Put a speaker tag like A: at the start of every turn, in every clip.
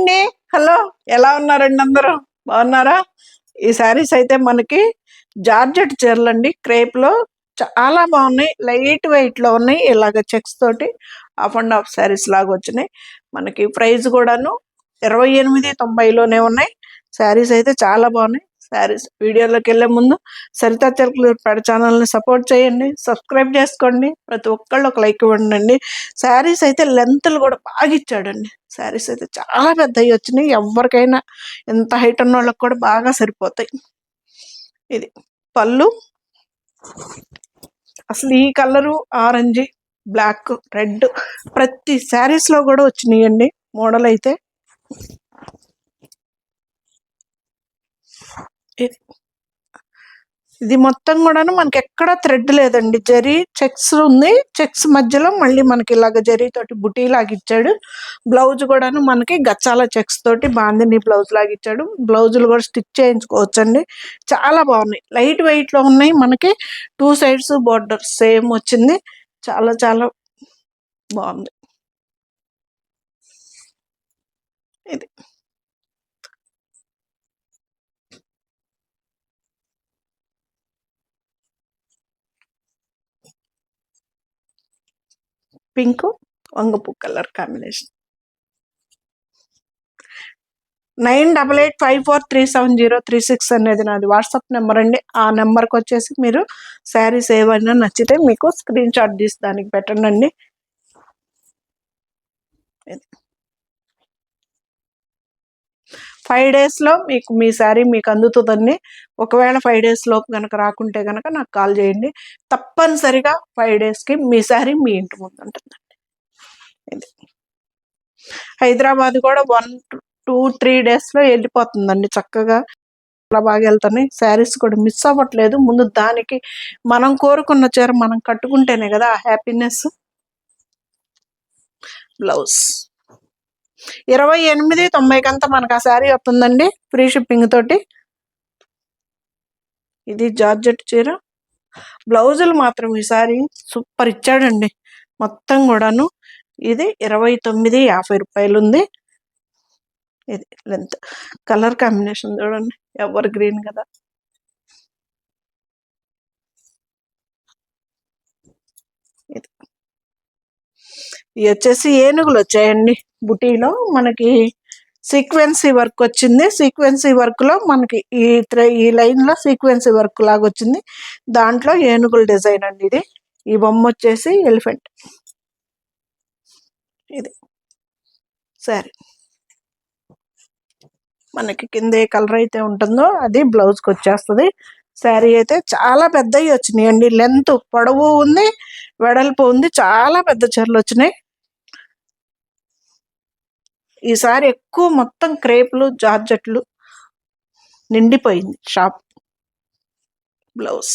A: అండి. హలో, ఎలా ఉన్నారండి అందరూ? బాగున్నారా? ఈ శారీస్ అయితే మనకి జార్జెట్ చీరలండి. క్రేప్‌లో చాలా బాగున్నాయి. లైట్ వెయిట్‌లో ఉన్నాయి. ఇలాగ చెక్స్ తోటి హాఫ్ అండ్ హాఫ్ శారీస్ లాగా వచ్చినాయి. మనకి ప్రైస్ కూడాను 2890లోనే ఉన్నాయి. శారీస్ అయితే చాలా బాగున్నాయి. శారీస్ వీడియోలోకి వెళ్ళే ముందు సరితా చిలకలూరిపేట ఛానల్ని సపోర్ట్ చేయండి, సబ్స్క్రైబ్ చేసుకోండి, ప్రతి ఒక్కళ్ళు ఒక లైక్ ఇవ్వండి. శారీస్ అయితే లెంత్లు కూడా బాగా ఇచ్చాడండి. శారీస్ అయితే చాలా పెద్దవి వచ్చినాయి. ఎవరికైనా ఎంత హైట్ ఉన్న వాళ్ళకి కూడా బాగా సరిపోతాయి. ఇది పళ్ళు. అసలు ఈ కలరు ఆరెంజ్, బ్లాక్, రెడ్ ప్రతి శారీస్లో కూడా వచ్చినాయండి. మోడల్ అయితే ఇది మొత్తం కూడాను మనకి ఎక్కడ థ్రెడ్ లేదండి. జరీ చెక్స్ ఉంది. చెక్స్ మధ్యలో మళ్ళీ మనకి ఇలాగ జరీ తోటి బుటీ లాగా ఇచ్చాడు. బ్లౌజ్ కూడాను మనకి గచ్చాల చెక్స్ తోటి బాందిని బ్లౌజ్ లాగా ఇచ్చాడు. బ్లౌజులు కూడా స్టిచ్ చేయించుకోవచ్చండి. చాలా బాగున్నాయి. లైట్ వెయిట్ లో ఉన్నాయి. మనకి 2 సైడ్స్ బోర్డర్ సేమ్ వచ్చింది. చాలా చాలా బాగుంది. ఇది పింక్ వంగపు కలర్ కాంబినేషన్. 9885437036 అనేది నాది వాట్సాప్ నెంబర్ అండి. ఆ నెంబర్కి వచ్చేసి మీరు శారీస్ ఏవైనా నచ్చితే మీకు స్క్రీన్ షాట్ తీసి దానికి పెట్టండి. 5 డేస్లో మీకు మీ శారీ మీకు అందుతుందండి. ఒకవేళ 5 డేస్ లోపు కనుక రాకుంటే కనుక నాకు కాల్ చేయండి. తప్పనిసరిగా 5 డేస్కి మీ శారీ మీ ఇంటి ముందు ఉంటుందండి. ఇది హైదరాబాద్ కూడా 1 to 2-3 డేస్లో వెళ్ళిపోతుందండి. చక్కగా చాలా బాగా వెళ్తున్నాయి. శారీస్ కూడా మిస్ అవ్వట్లేదు. ముందు దానికి మనం కోరుకున్న చీర మనం కట్టుకుంటేనే కదా ఆ హ్యాపీనెస్. బ్లౌజ్ 2890 మనకు ఆ శారీ వస్తుందండి, ఫ్రీ షిప్పింగ్ తోటి. ఇది జార్జెట్ చీర. బ్లౌజులు మాత్రం ఈసారి సూపర్ ఇచ్చాడండి. మొత్తం కూడాను ఇది 2950 ఉంది. ఇది లెంత్. కలర్ కాంబినేషన్ చూడండి, ఎవర్ గ్రీన్ కదా. ఇది వచ్చేసి ఏనుగులు వచ్చాయండి. బుటీలో మనకి సీక్వెన్సీ వర్క్ వచ్చింది. సీక్వెన్సీ వర్క్ లో మనకి ఈ లైన్ లో సీక్వెన్సీ వర్క్ లాగా వచ్చింది. దాంట్లో ఏనుగుల డిజైన్ అండి ఇది. ఈ బొమ్మ వచ్చేసి ఎలిఫెంట్. ఇది సరే, మనకి కింద ఏ కలర్ అయితే ఉంటుందో అది బ్లౌజ్కి వచ్చేస్తుంది. శారీ అయితే చాలా పెద్దవి వచ్చినాయండి. లెంత్ పొడవు ఉంది, వెడల్పు ఉంది. చాలా పెద్ద చీరలు వచ్చినాయి. ఈసారి ఎక్కువ మొత్తం క్రేపులు జార్జెట్లు నిండిపోయింది షాప్. బ్లౌజ్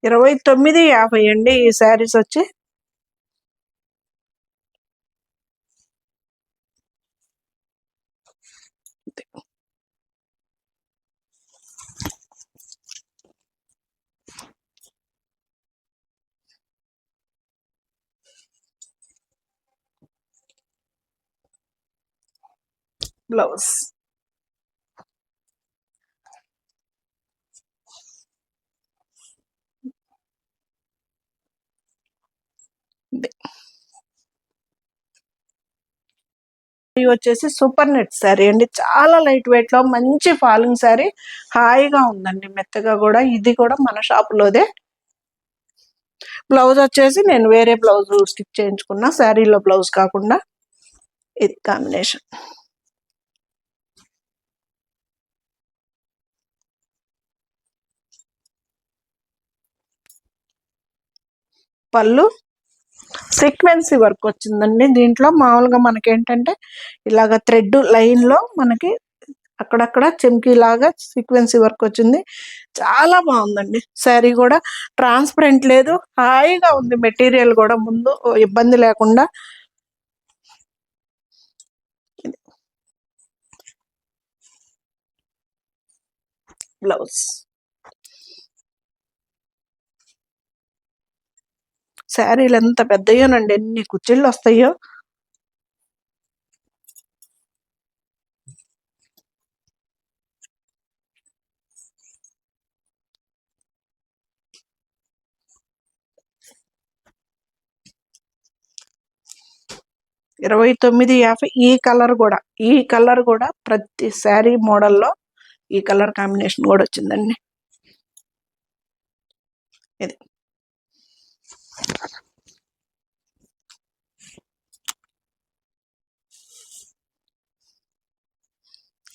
A: 2950 అండి ఈ శారీస్ వచ్చి. బ్లౌజ్ వచ్చేసి సూపర్ నెట్ శారీ అండి. చాలా లైట్ వెయిట్ లో మంచి ఫాలింగ్ శారీ. హాయిగా ఉందండి, మెత్తగా కూడా. ఇది కూడా మన షాపులోదే. బ్లౌజ్ వచ్చేసి నేను వేరే బ్లౌజ్ స్టిచ్ చేయించుకున్నా, శారీలో బ్లౌజ్ కాకుండా. ఇది కాంబినేషన్. పళ్ళు సీక్వెన్సీ వర్క్ వచ్చిందండి. దీంట్లో మామూలుగా మనకి ఏంటంటే ఇలాగ థ్రెడ్ లైన్ లో మనకి అక్కడక్కడ చెంకీ లాగా సీక్వెన్సీ వర్క్ వచ్చింది. చాలా బాగుందండి. శారీ కూడా ట్రాన్స్పరెంట్ లేదు, హాయిగా ఉంది. మెటీరియల్ కూడా ముందు ఇబ్బంది లేకుండా. బ్లౌజ్ శారీలు ఎంత పెద్దయోనండి, ఎన్ని కుచ్చిళ్ళు వస్తాయో. 29,50. ఈ కలర్ కూడా ప్రతి శారీ మోడల్లో ఈ కలర్ కాంబినేషన్ కూడా వచ్చిందండి. ఇది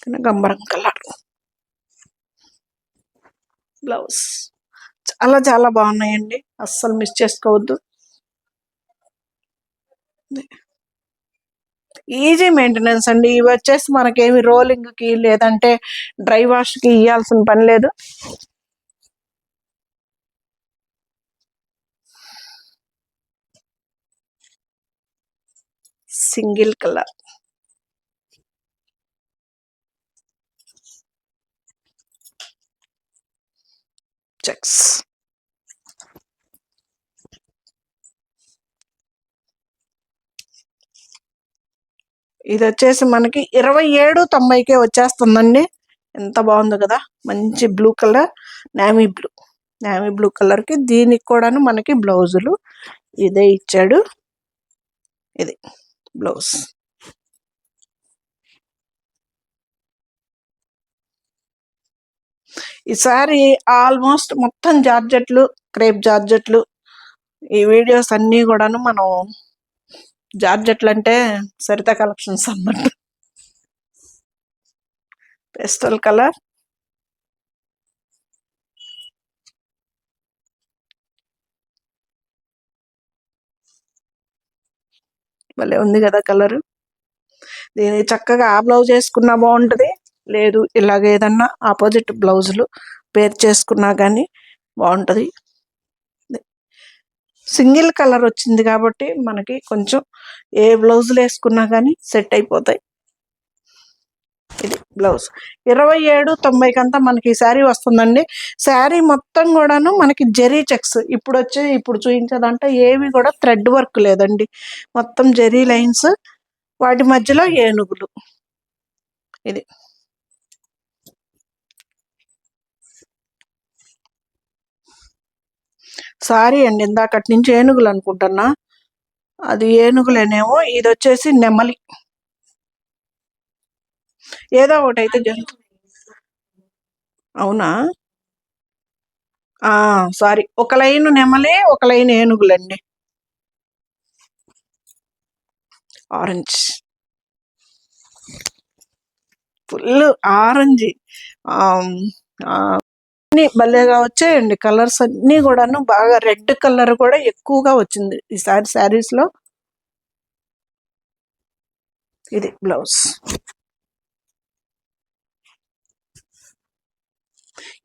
A: కనకాంబరం కలర్ బ్లౌజ్. చాలా చాలా బాగున్నాయండి, అస్సలు మిస్ చేసుకోవద్దు. ఈజీ మెయింటెనెన్స్ అండి. ఇవి వచ్చేసి మనకేమి రోలింగ్కి లేదంటే డ్రై వాష్కి ఇవ్వాల్సిన పని లేదు. Single colour checks. ఇది వచ్చేసి మనకి 27,90కే వచ్చేస్తుందండి. ఎంత బాగుంది కదా, మంచి బ్లూ కలర్, నావీ బ్లూ కలర్కి దీనికి కూడాను మనకి బ్లౌజులు ఇదే ఇచ్చాడు. ఇది బ్లౌజ్. ఈసారి ఆల్మోస్ట్ మొత్తం జార్జెట్లు, క్రేప్ జార్జెట్లు, ఈ వీడియోస్ అన్నీ కూడాను మనం జార్జెట్లు అంటే సరిత కలెక్షన్స్ అన్నట్టు. పేస్టల్ కలర్, భలే ఉంది కదా కలరు. దీన్ని చక్కగా ఆ బ్లౌజ్ వేసుకున్నా బాగుంటుంది, లేదు ఇలాగ ఏదన్నా ఆపోజిట్ బ్లౌజులు పేర్ చేసుకున్నా కానీ బాగుంటుంది. సింగిల్ కలర్ వచ్చింది కాబట్టి మనకి కొంచెం ఏ బ్లౌజులు వేసుకున్నా కానీ సెట్ అయిపోతాయి. ఇది బ్లౌజ్. 27,90కంతా మనకి ఈ శారీ వస్తుందండి. శారీ మొత్తం కూడాను మనకి జెరీ చెక్స్. ఇప్పుడు చూపించేదంటే ఏవి కూడా థ్రెడ్ వర్క్ లేదండి, మొత్తం జెరీ లైన్స్, వాటి మధ్యలో ఏనుగులు. ఇది సారీ అండి, ఇందాకటి నుంచి ఏనుగులు అనుకుంటున్నా, అది ఏనుగులేనేమో. ఇది వచ్చేసి నెమలి, ఏదో ఒకటి అయితే జంతు. అవునా, సారీ, ఒక లైన్ నెమలి, ఒక లైన్ ఏనుగులండి. Orange, full orange. అన్ని భలేగా వచ్చాయండి కలర్స్ అన్నీ కూడాను. బాగా రెడ్ కలర్ కూడా ఎక్కువగా వచ్చింది ఈసారి శారీస్ లో. ఇది బ్లౌజ్.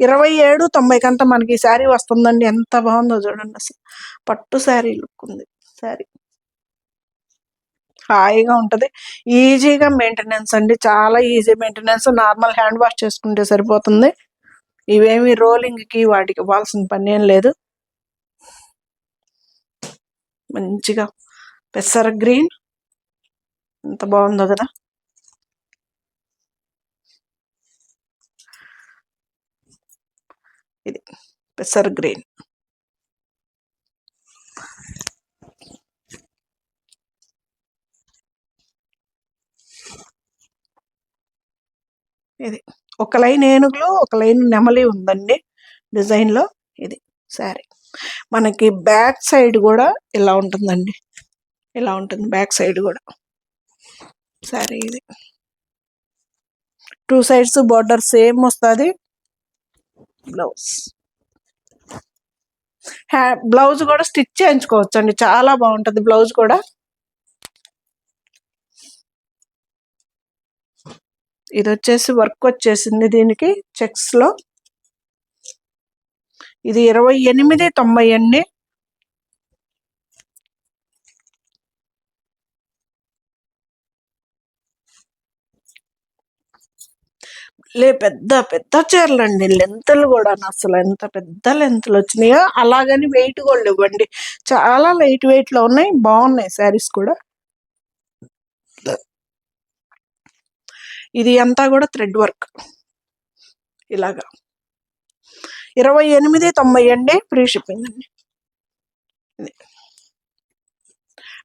A: 27,90కంతా మనకి ఈ శారీ వస్తుందండి. ఎంత బాగుందో చూడండి, అసలు పట్టు శారీ లుక్ ఉంది శారీ. హాయిగా ఉంటది, ఈజీగా మెయింటెనెన్స్ అండి, చాలా easy maintenance. Normal hand wash చేసుకుంటే సరిపోతుంది. ఇవేమి రోలింగ్కి వాటికి ఇవ్వాల్సిన పని ఏం లేదు. మంచిగా పెసర గ్రీన్, ఎంత బాగుందో కదా. ఇది పెసర గ్రీన్. ఇది ఒక లైన్ ఏనుగులు, ఒక లైన్ నెమలి ఉందండి డిజైన్ లో. ఇది శారీ. మనకి బ్యాక్ సైడ్ కూడా ఇలా ఉంటుందండి, ఇలా ఉంటుంది బ్యాక్ సైడ్ కూడా శారీ. ఇది 2 సైడ్స్ బార్డర్ సేమ్ వస్తుంది. బ్లౌజ్. బ్లౌజ్ కూడా స్టిచ్ చేయించుకోవచ్చు అండి, చాలా బాగుంటుంది బ్లౌజ్ కూడా. ఇది వచ్చేసి వర్క్ వచ్చేసింది దీనికి చెక్స్ లో. ఇది 28,90 అండి. పెద్ద పెద్ద చీరలండి. లెంతులు కూడా అసలు ఎంత పెద్ద లెంతులు వచ్చినాయో, అలాగని వెయిట్ కూడా ఇవ్వండి. చాలా లైట్ వెయిట్ లో ఉన్నాయి, బాగున్నాయి శారీస్ కూడా. ఇది అంతా కూడా థ్రెడ్ వర్క్ ఇలాగా. 2890 అండి, ఫ్రీ షిప్పింగ్ అండి.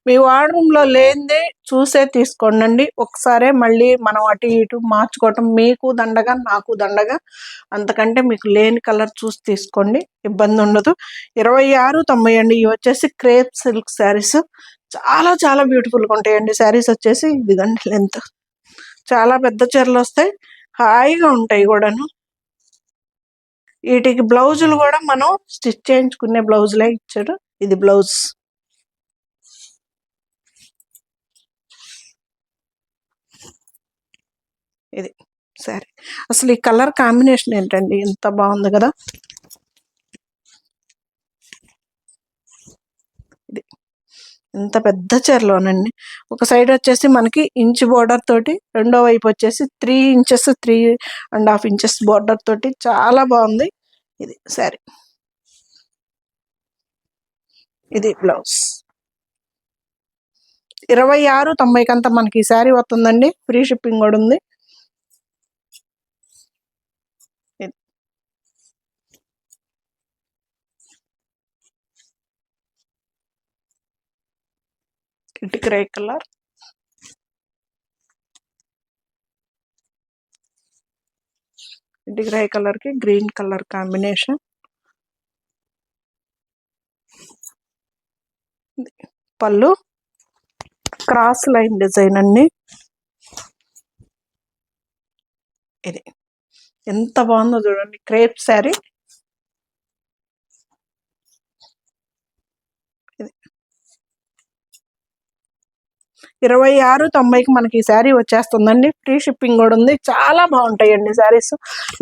A: మీ వార్డ్రూమ్లో లేనిదే చూసే తీసుకోండి. ఒకసారే మళ్ళీ మనం అటు ఇటు మార్చుకోవటం మీకు దండగా, నాకు దండగా. అంతకంటే మీకు లేని కలర్ చూసి తీసుకోండి, ఇబ్బంది ఉండదు. 2690 అండి. ఇవి వచ్చేసి క్రేప్ సిల్క్ శారీస్. చాలా చాలా బ్యూటిఫుల్గా ఉంటాయండి శారీస్ వచ్చేసి. ఇదిగండి లెంత్, చాలా పెద్ద చీరలు వస్తాయి, హాయిగా ఉంటాయి కూడాను. వీటికి బ్లౌజులు కూడా మనం స్టిచ్ చేయించుకునే బ్లౌజులే ఇచ్చాడు. ఇది బ్లౌజ్. ఇది సరే, అసలు ఈ కలర్ కాంబినేషన్ ఏంటండి, ఎంత బాగుంది కదా. ఇది ఎంత పెద్ద చీరలోనండి. ఒక సైడ్ వచ్చేసి మనకి ఇంచ్ బోర్డర్ తోటి, రెండో వైపు వచ్చేసి 3 ఇంచెస్ 3.5 ఇంచెస్ బోర్డర్ తోటి చాలా బాగుంది. ఇది శారీ, ఇది బ్లౌజ్. 2690 అంతా మనకి ఈ శారీ వస్తుందండి, ఫ్రీ షిప్పింగ్ కూడా ఉంది. ఇటు గ్రే కలర్, ఇటు గ్రే కలర్ కి గ్రీన్ కలర్ కాంబినేషన్. పళ్ళు క్రాస్ లైన్ డిజైన్ అండి. ఇది ఎంత బాగుందో చూడండి, క్రేప్ శారీ. ఇది 2690కి మనకి ఈ శారీ వచ్చేస్తుందండి, ఫ్రీ షిప్పింగ్ కూడా ఉంది. చాలా బాగుంటాయండి శారీస్.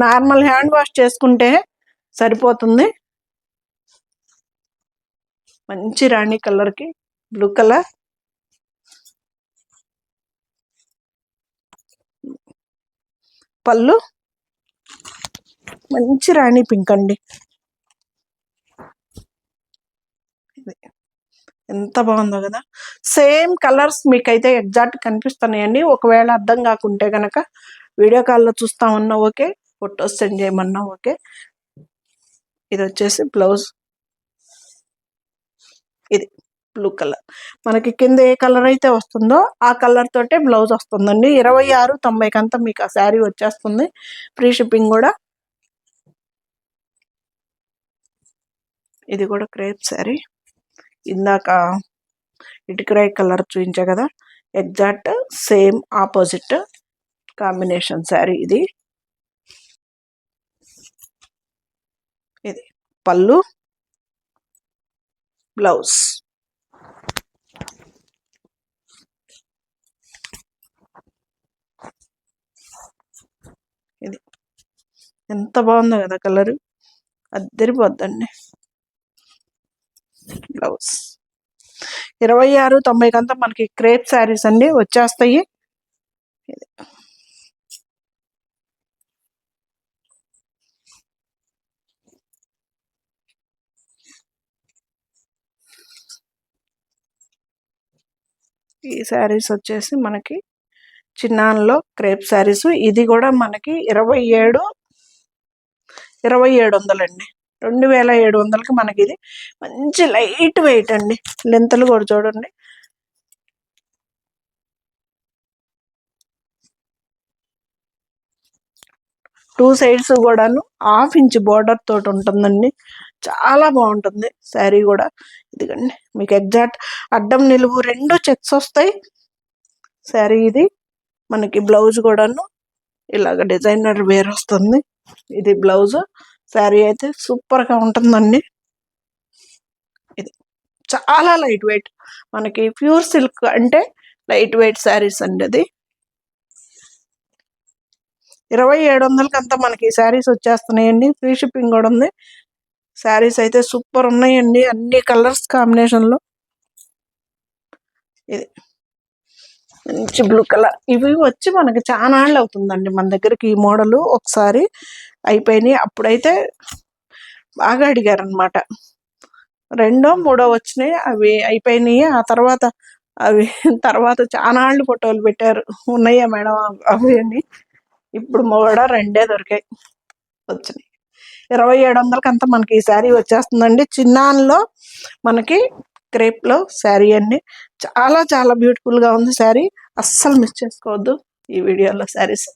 A: నార్మల్ హ్యాండ్ వాష్ చేసుకుంటే సరిపోతుంది. మంచి రాణి కలర్కి బ్లూ కలర్, పళ్ళు మంచి రాణి పింక్ అండి. ఎంత బాగుందో కదా. సేమ్ కలర్స్ మీకైతే ఎగ్జాక్ట్ కనిపిస్తున్నాయండి. ఒకవేళ అర్థం కాకుంటే కనుక వీడియో కాల్లో చూస్తామన్నా ఓకే, ఫొటోస్ సెండ్ చేయమన్నా ఓకే. ఇది వచ్చేసి బ్లౌజ్. ఇది బ్లూ కలర్. మనకి కింద ఏ కలర్ అయితే వస్తుందో ఆ కలర్ తోటే బ్లౌజ్ వస్తుందండి. 2690 అంతా మీకు ఆ శారీ వచ్చేస్తుంది, ఫ్రీ షిప్పింగ్ కూడా. ఇది కూడా క్రేప్ శారీ. ఇందాక ఇటుకరాయి కలర్ చూపించా కదా, exact same opposite combination sari ఇది. ఇది పళ్ళు, బ్లౌజ్. ఇది ఎంత బాగుందో కదా కలరు, అద్దరిపోద్దండి. బ్లౌజ్ 2690 అంతా మనకి క్రేప్ శారీస్ అండి వచ్చేస్తాయి. ఈ శారీస్ వచ్చేసి మనకి చిన్నాన్లో క్రేప్ శారీస్. ఇది కూడా మనకి 2700 అండి. 2700కి మనకి ఇది మంచి లైట్ వెయిట్ అండి. లెంతలు కూడా చూడండి. టూ సైడ్స్ కూడాను 1/2 ఇంచ్ బోర్డర్ తోటి ఉంటుందండి. చాలా బాగుంటుంది శారీ కూడా. ఇదిగండి మీకు ఎగ్జాక్ట్ అడ్డం నిలువు రెండు చెక్స్ వస్తాయి శారీ. ఇది మనకి బ్లౌజ్ కూడాను ఇలాగ డిజైనర్ వేర్ వస్తుంది. ఇది బ్లౌజ్. శారీ అయితే సూపర్గా ఉంటుందండి. ఇది చాలా లైట్ వెయిట్, మనకి ప్యూర్ సిల్క్ అంటే లైట్ వెయిట్ శారీస్ అండి. అది 2700కి అంతా మనకి శారీస్ వచ్చేస్తున్నాయండి, ఫ్రీ షిప్పింగ్ కూడా ఉంది. శారీస్ అయితే సూపర్ ఉన్నాయండి, అన్ని కలర్స్ కాంబినేషన్లో. ఇది మంచి బ్లూ కలర్. ఇవి వచ్చి మనకి చానాళ్ళు అవుతుందండి మన దగ్గరికి ఈ మోడలు ఒకసారి అయిపోయినాయి. అప్పుడైతే బాగా అడిగారనమాట. రెండో మూడో వచ్చినాయి, అవి అయిపోయినాయి. ఆ తర్వాత అవి తర్వాత చానాళ్ళు ఫోటోలు పెట్టారు, ఉన్నాయా మేడం అవి అని. ఇప్పుడు కూడా రెండే దొరికాయి, వచ్చినాయి. 2700కి అంతా మనకి ఈ శారీ వచ్చేస్తుందండి. చిన్నాన్లో మనకి క్రేప్లో శారీ అండి. చాలా చాలా బ్యూటిఫుల్గా ఉంది శారీ. అస్సలు మిస్ చేసుకోవద్దు ఈ వీడియోలో శారీస్.